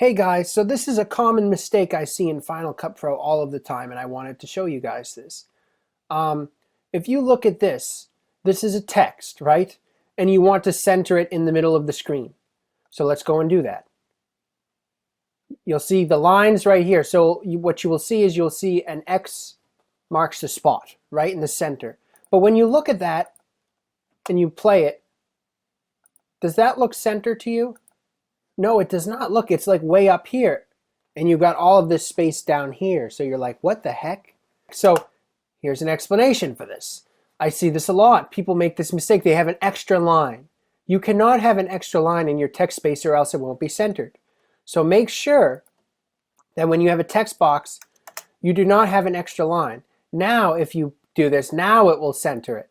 Hey guys, so this is a common mistake I see in Final Cut Pro all of the time, and I wanted to show you guys this. Um, if you look at this, this is a text, right? And you want to center it in the middle of the screen. So let's go and do that. You'll see the lines right here. So what you will see is you'll see an X marks the spot, right in the center. But when you look at that and you play it, does that look center to you? No, it does not. Look, it's like way up here. And you've got all of this space down here. So you're like, what the heck? So here's an explanation for this. I see this a lot. People make this mistake. They have an extra line. You cannot have an extra line in your text space or else it won't be centered. So make sure that when you have a text box, you do not have an extra line. Now, if you do this, now it will center it.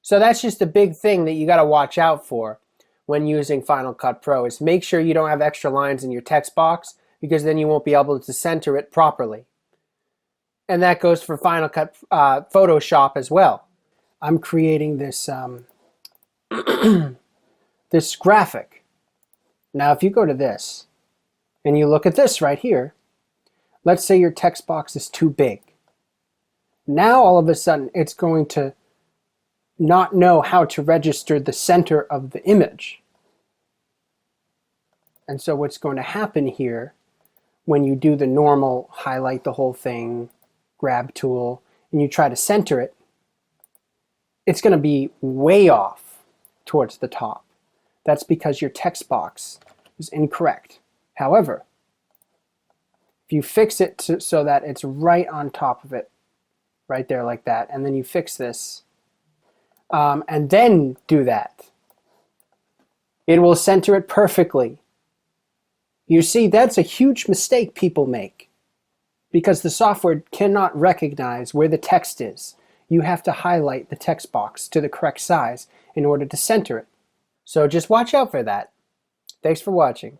So that's just a big thing that you got to watch out for when using Final Cut Pro, is make sure you don't have extra lines in your text box, because then you won't be able to center it properly. And that goes for Final Cut Photoshop as well. I'm creating this this graphic. Now if you go to this and you look at this right here, let's say your text box is too big. Now all of a sudden it's going to not know how to register the center of the image. And so what's going to happen here, when you do the normal highlight the whole thing, grab tool, and you try to center it, it's going to be way off towards the top. That's because your text box is incorrect. However, if you fix it so that it's right on top of it, right there like that, and then you fix this, and then do that, it will center it perfectly. You see, that's a huge mistake people make, because the software cannot recognize where the text is. You have to highlight the text box to the correct size in order to center it. So just watch out for that. Thanks for watching.